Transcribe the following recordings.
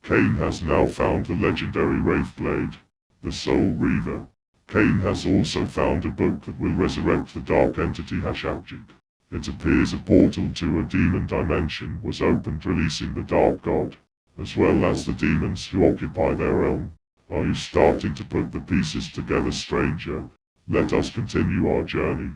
Kain has now found the legendary Wraith Blade, the Soul Reaver. Kain has also found a book that will resurrect the dark entity Hashakjik. It appears a portal to a demon dimension was opened, releasing the Dark God, as well as the demons who occupy their realm. Are you starting to put the pieces together, stranger? Let us continue our journey.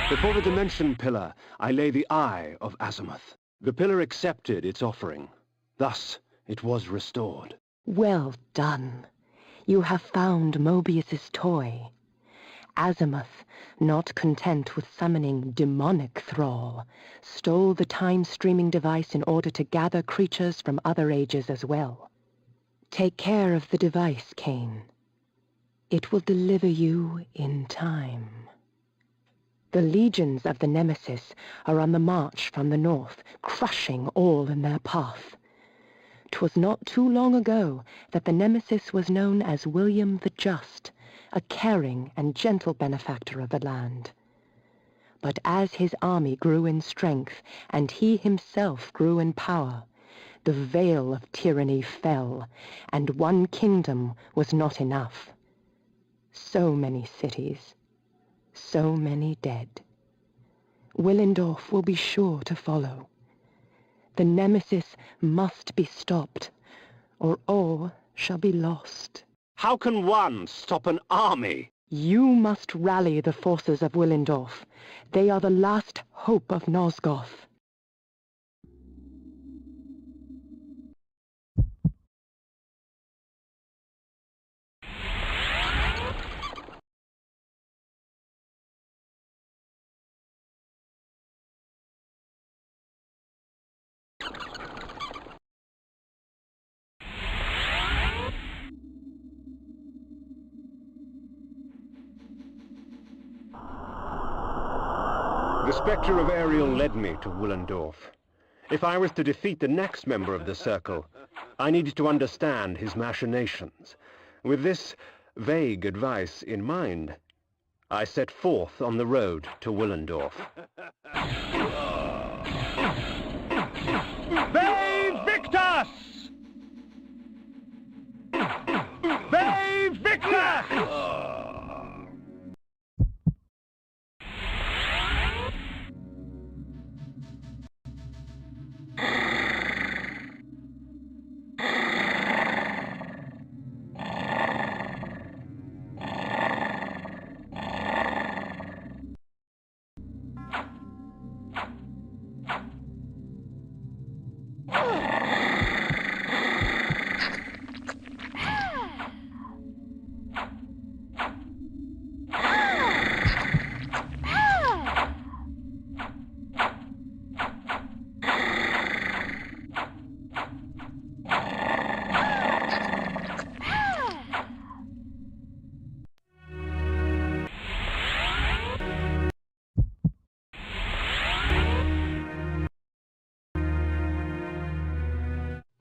Before the Dimension Pillar, I lay the Eye of Azimuth. The pillar accepted its offering. Thus, it was restored. Well done. You have found Mobius's toy. Azimuth, not content with summoning demonic thrall, stole the time-streaming device in order to gather creatures from other ages as well. Take care of the device, Kain. It will deliver you in time. The legions of the Nemesis are on the march from the north, crushing all in their path. 'Twas not too long ago that the Nemesis was known as William the Just, a caring and gentle benefactor of the land. But as his army grew in strength, and he himself grew in power, the veil of tyranny fell, and one kingdom was not enough. So many cities, so many dead. Willendorf will be sure to follow. The Nemesis must be stopped, or all shall be lost. How can one stop an army? You must rally the forces of Willendorf. They are the last hope of Nosgoth. The spectre of Ariel led me to Willendorf. If I was to defeat the next member of the Circle, I needed to understand his machinations. With this vague advice in mind, I set forth on the road to Willendorf. Ve Victus! Ve Victus!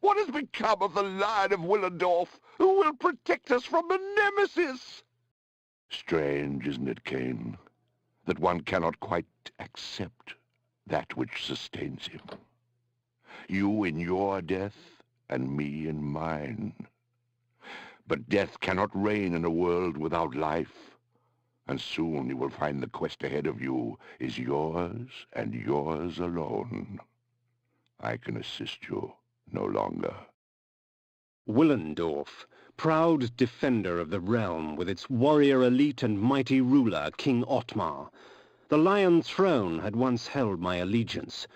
What has become of the Lion of Willendorf, who will protect us from the Nemesis? Strange, isn't it, Kain, that one cannot quite accept that which sustains him. You in your death, and me in mine. But death cannot reign in a world without life, and soon you will find the quest ahead of you is yours, and yours alone. I can assist you no longer. Willendorf, proud defender of the realm with its warrior elite and mighty ruler, King Otmar. The Lion Throne had once held my allegiance,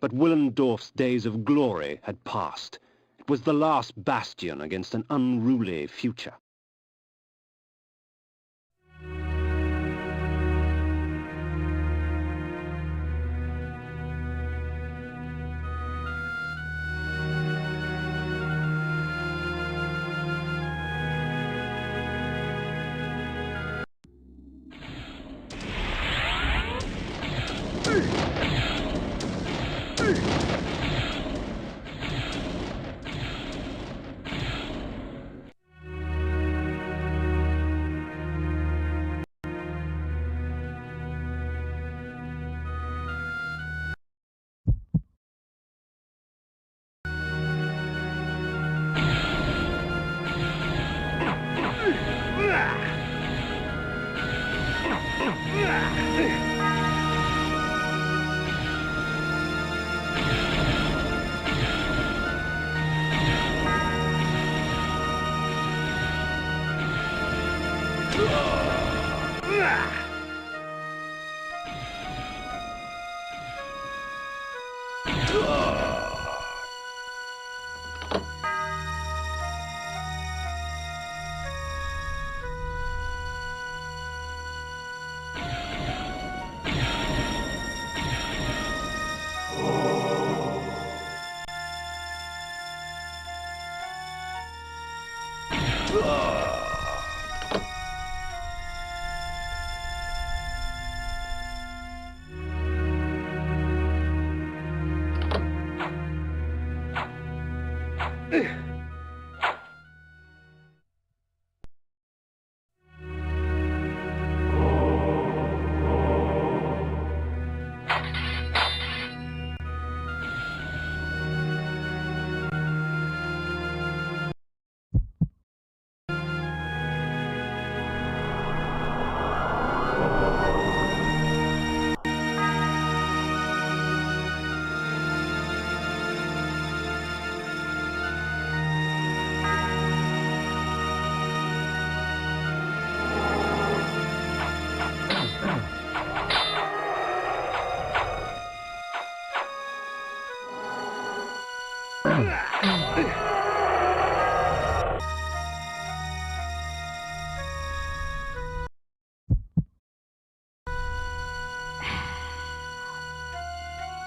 but Willendorf's days of glory had passed. It was the last bastion against an unruly future.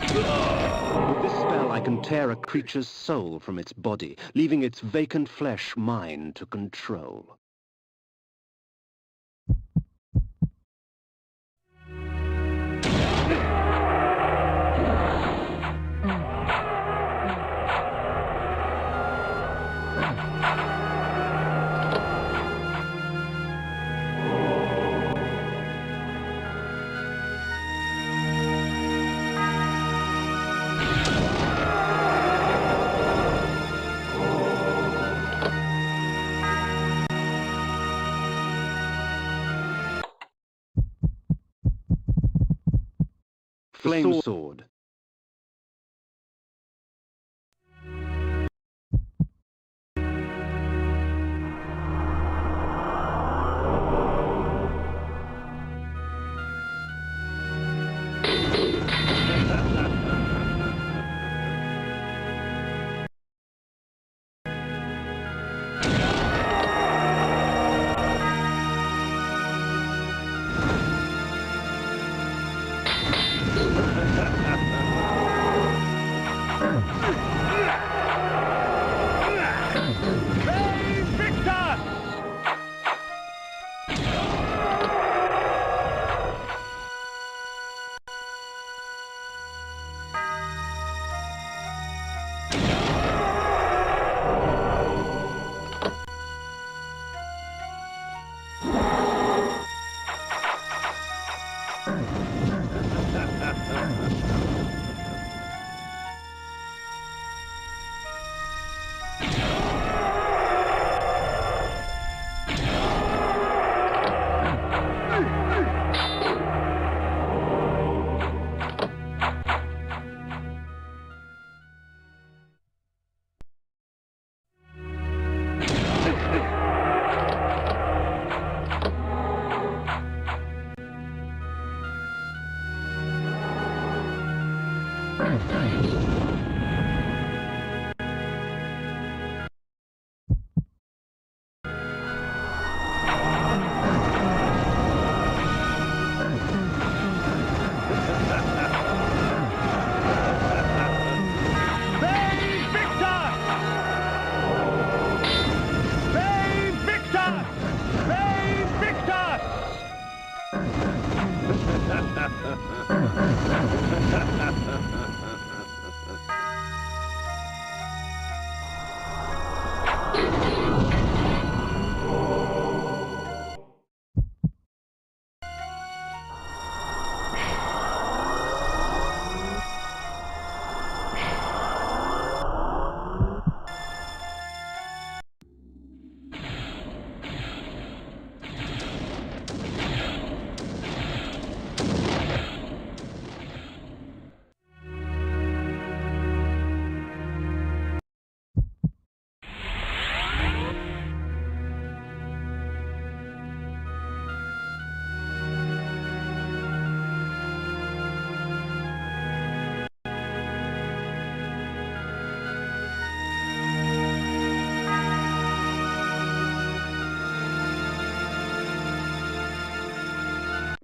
With this spell, I can tear a creature's soul from its body, leaving its vacant flesh mine to control. Flame sword.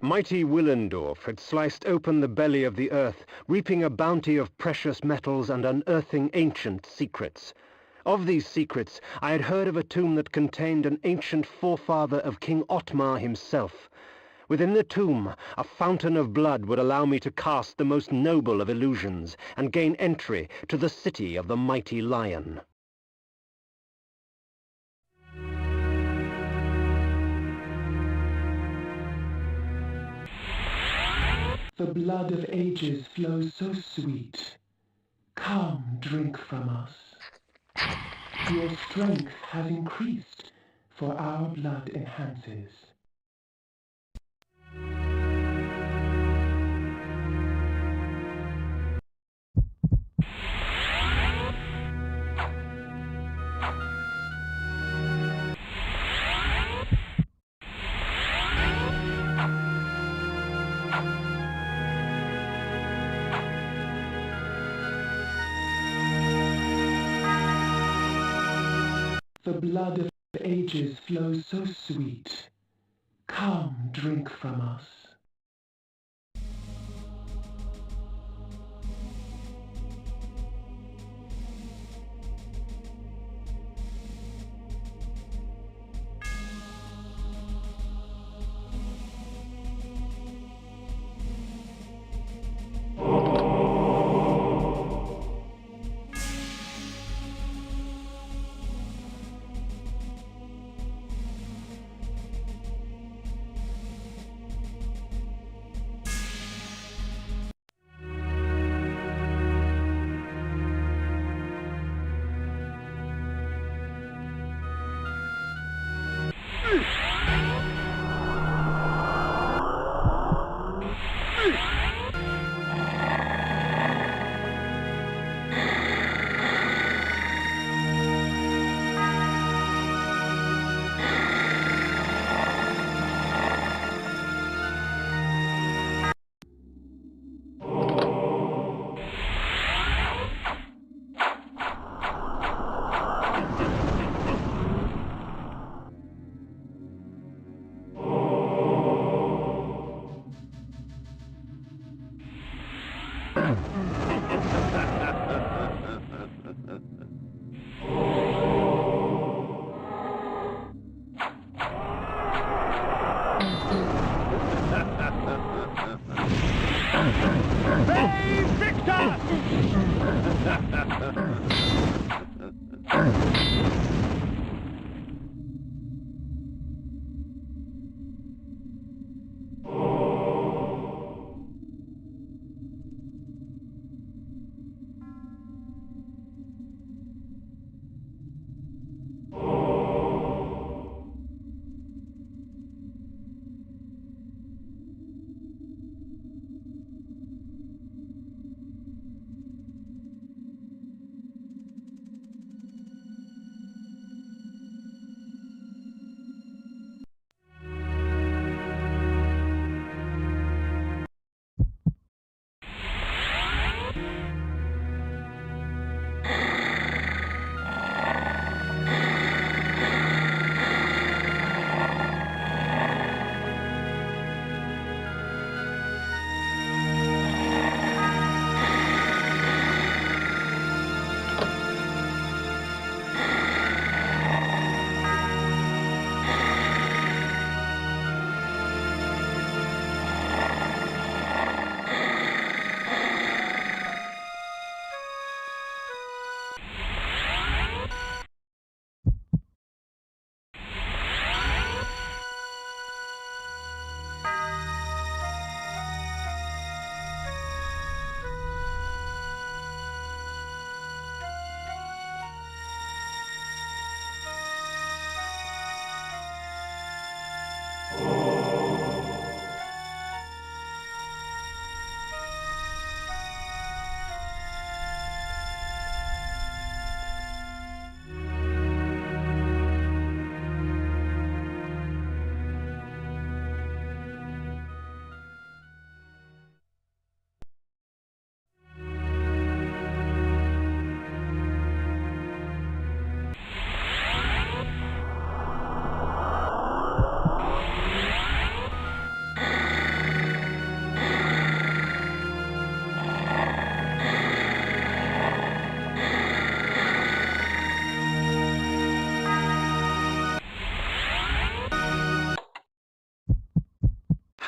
Mighty Willendorf had sliced open the belly of the earth, reaping a bounty of precious metals and unearthing ancient secrets. Of these secrets, I had heard of a tomb that contained an ancient forefather of King Otmar himself. Within the tomb, a fountain of blood would allow me to cast the most noble of illusions and gain entry to the city of the mighty lion. The blood of ages flows so sweet. Come, drink from us. Your strength has increased, for our blood enhances. The blood of ages flows so sweet. Come, drink from us.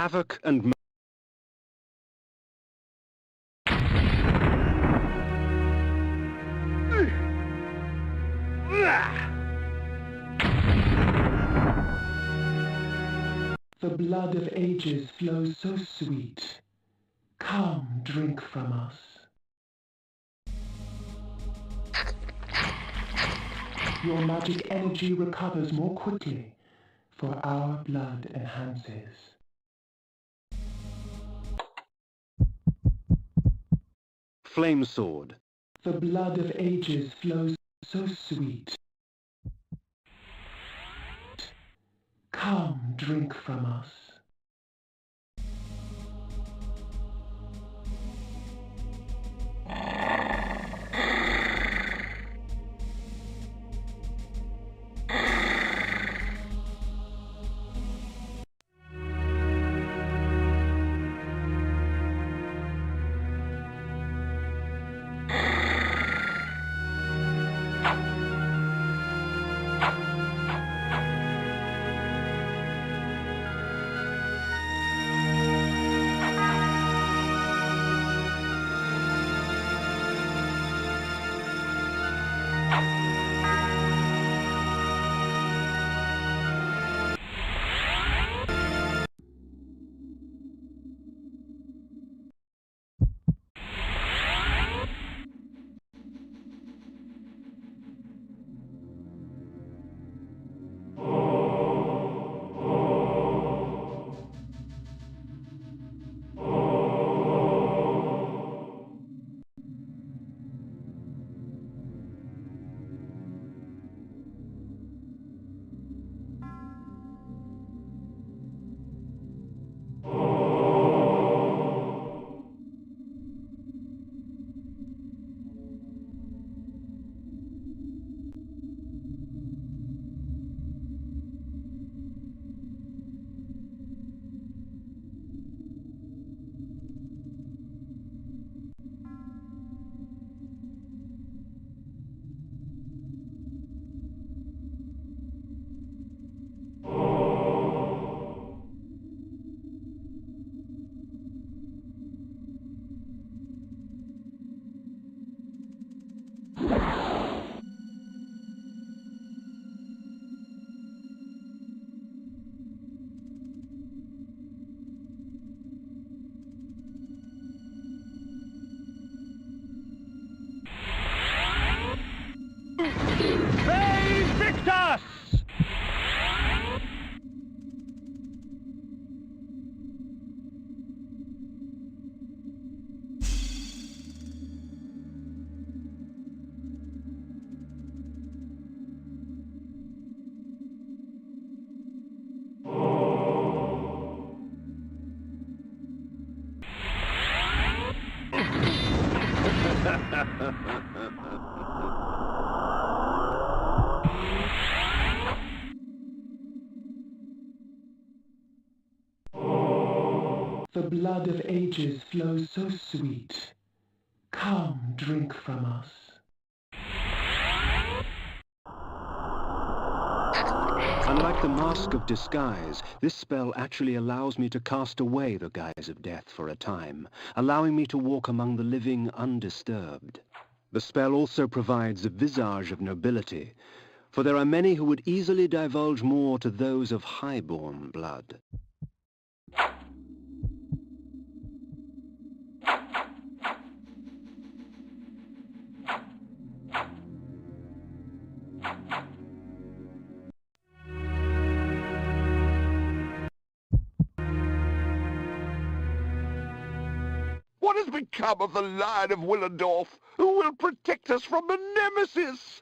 havoc and The blood of ages flows so sweet. Come, drink from us. Your magic energy recovers more quickly, for our blood enhances. flame sword. The blood of ages flows so sweet. Come, drink from us. Victus! The blood of ages flows so sweet. Come, drink from us. Unlike the mask of disguise, this spell actually allows me to cast away the guise of death for a time, allowing me to walk among the living undisturbed. The spell also provides a visage of nobility, for there are many who would easily divulge more to those of high-born blood. What has become of the Lion of Willendorf, who will protect us from the Nemesis?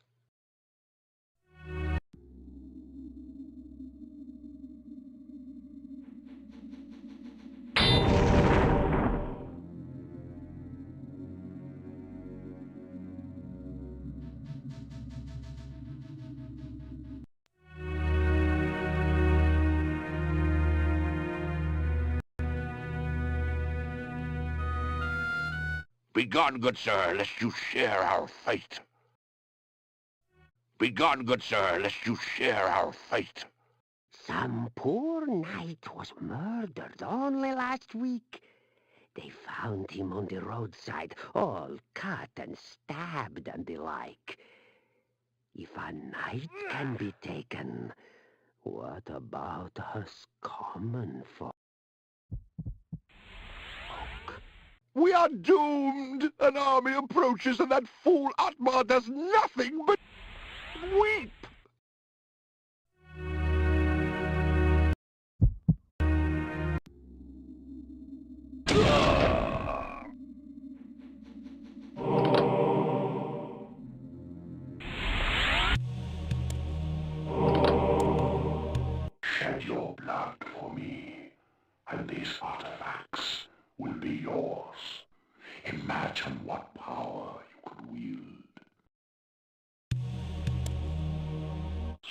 Begone, good sir, lest you share our fate. Begone, good sir, lest you share our fate. Some poor knight was murdered only last week. They found him on the roadside, all cut and stabbed and the like. If a knight can be taken, what about us common folk? We are doomed! An army approaches and that fool Atmar does nothing but weep! Shed your blood for me, and these artifacts will be yours. Imagine what power you could wield.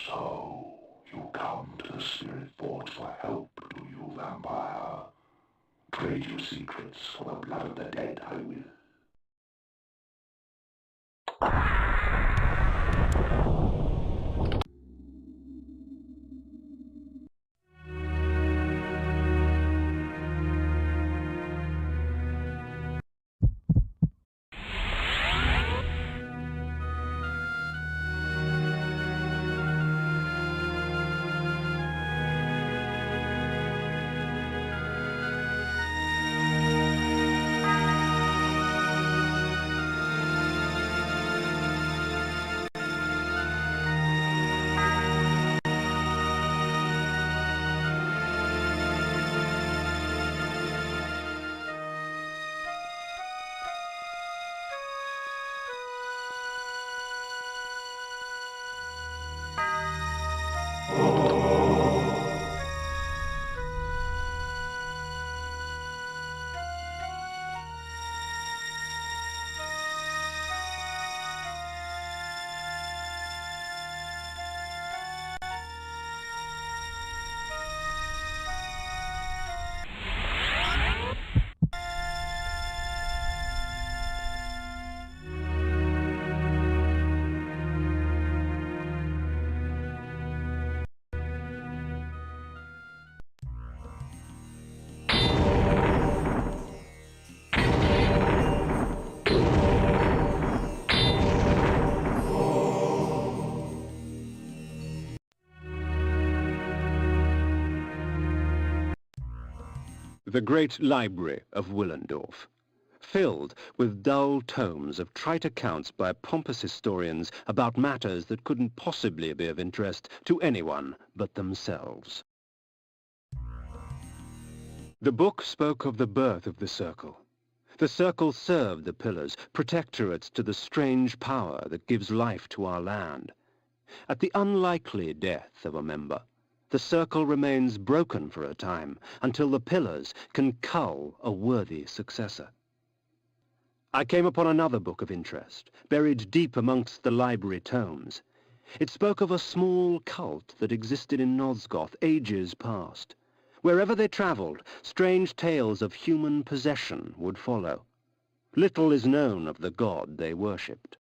So, you come to the Spirit Forge for help, do you, vampire? Trade your secrets for the blood of the dead, I will. The great library of Willendorf, filled with dull tomes of trite accounts by pompous historians about matters that couldn't possibly be of interest to anyone but themselves. The book spoke of the birth of the Circle. The Circle served the Pillars, protectorates to the strange power that gives life to our land. At the unlikely death of a member, the Circle remains broken for a time until the Pillars can cull a worthy successor. I came upon another book of interest, buried deep amongst the library tomes. It spoke of a small cult that existed in Nosgoth ages past. Wherever they travelled, strange tales of human possession would follow. Little is known of the god they worshipped.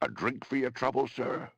A drink for your trouble, sir?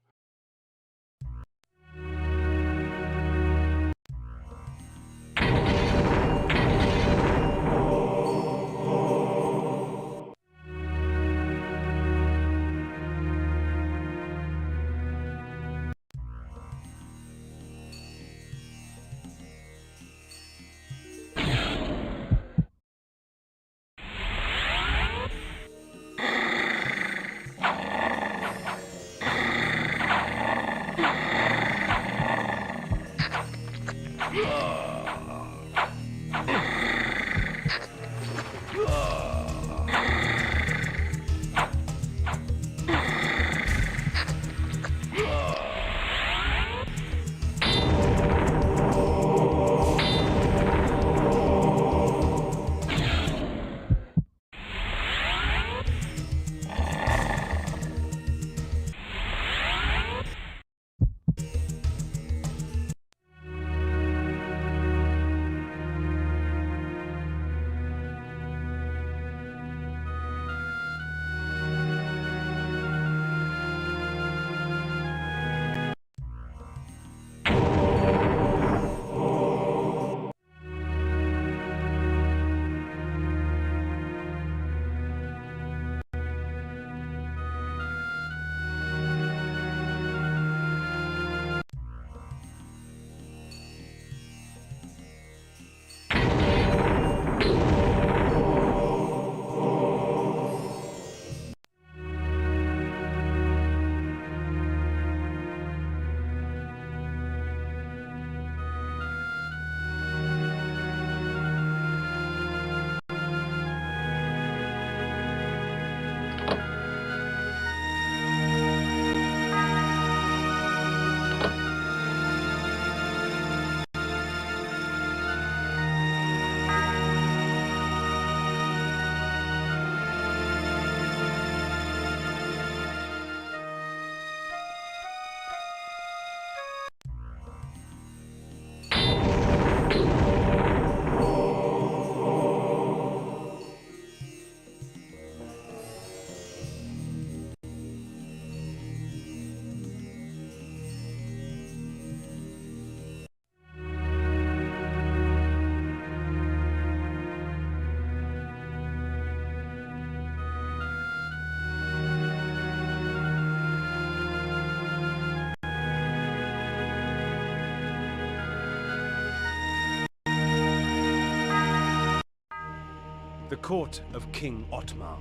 The court of King Otmar.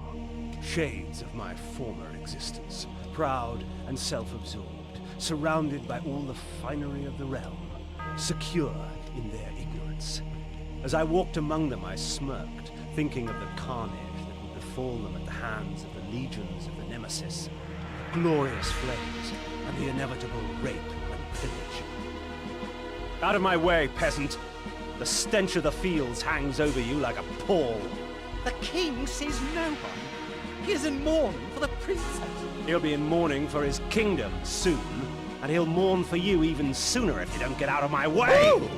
Shades of my former existence. Proud and self-absorbed, surrounded by all the finery of the realm, secure in their ignorance. As I walked among them, I smirked, thinking of the carnage that would befall them at the hands of the legions of the Nemesis, the glorious flames, and the inevitable rape and pillage. Out of my way, peasant! The stench of the fields hangs over you like a pall. The king sees no one. He is in mourning for the princess. He'll be in mourning for his kingdom soon, and he'll mourn for you even sooner if you don't get out of my way! Woo!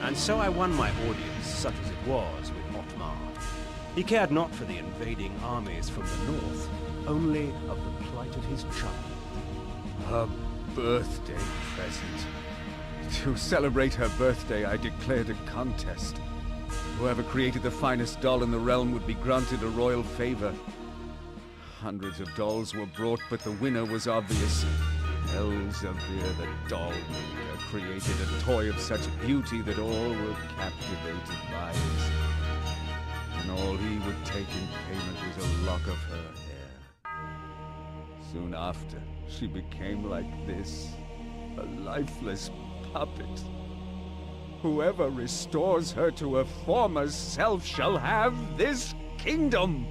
And so I won my audience, such as it was, with Otmar. He cared not for the invading armies from the north, only of the plight of his child. Her birthday present. To celebrate her birthday, I declared a contest. Whoever created the finest doll in the realm would be granted a royal favor. Hundreds of dolls were brought, but the winner was obvious. Elzevir, the doll maker, created a toy of such beauty that all were captivated by it. And all he would take in payment was a lock of her hair. Soon after, she became like this, a lifeless puppet. Whoever restores her to her former self shall have this kingdom.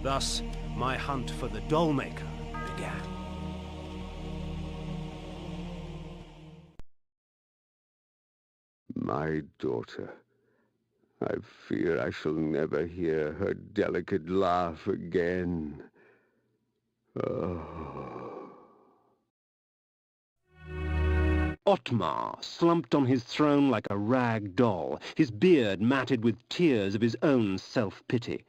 Thus, my hunt for the doll maker began. My daughter. I fear I shall never hear her delicate laugh again. Oh. Otmar slumped on his throne like a rag doll, his beard matted with tears of his own self-pity.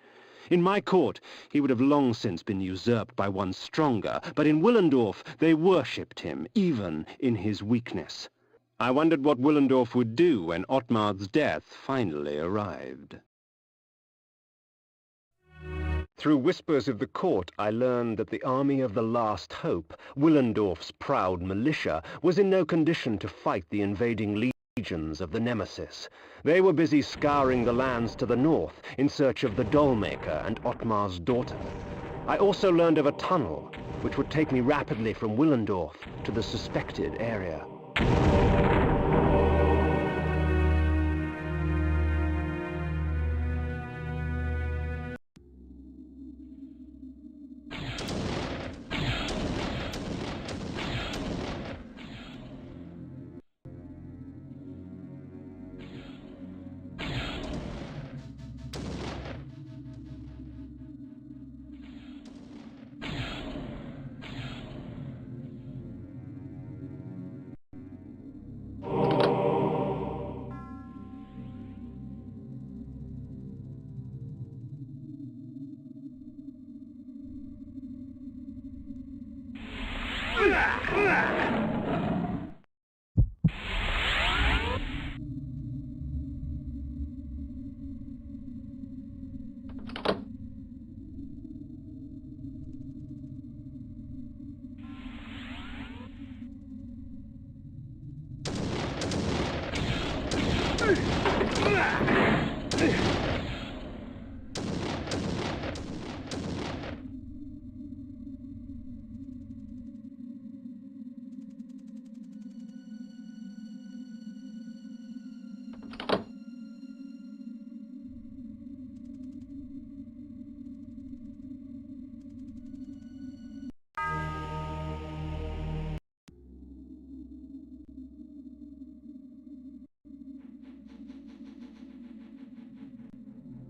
In my court, he would have long since been usurped by one stronger, but in Willendorf they worshipped him, even in his weakness. I wondered what Willendorf would do when Otmar's death finally arrived. Through whispers of the court, I learned that the army of the Last Hope, Willendorf's proud militia, was in no condition to fight the invading legions of the Nemesis. They were busy scouring the lands to the north in search of the doll-maker and Otmar's daughter. I also learned of a tunnel, which would take me rapidly from Willendorf to the suspected area.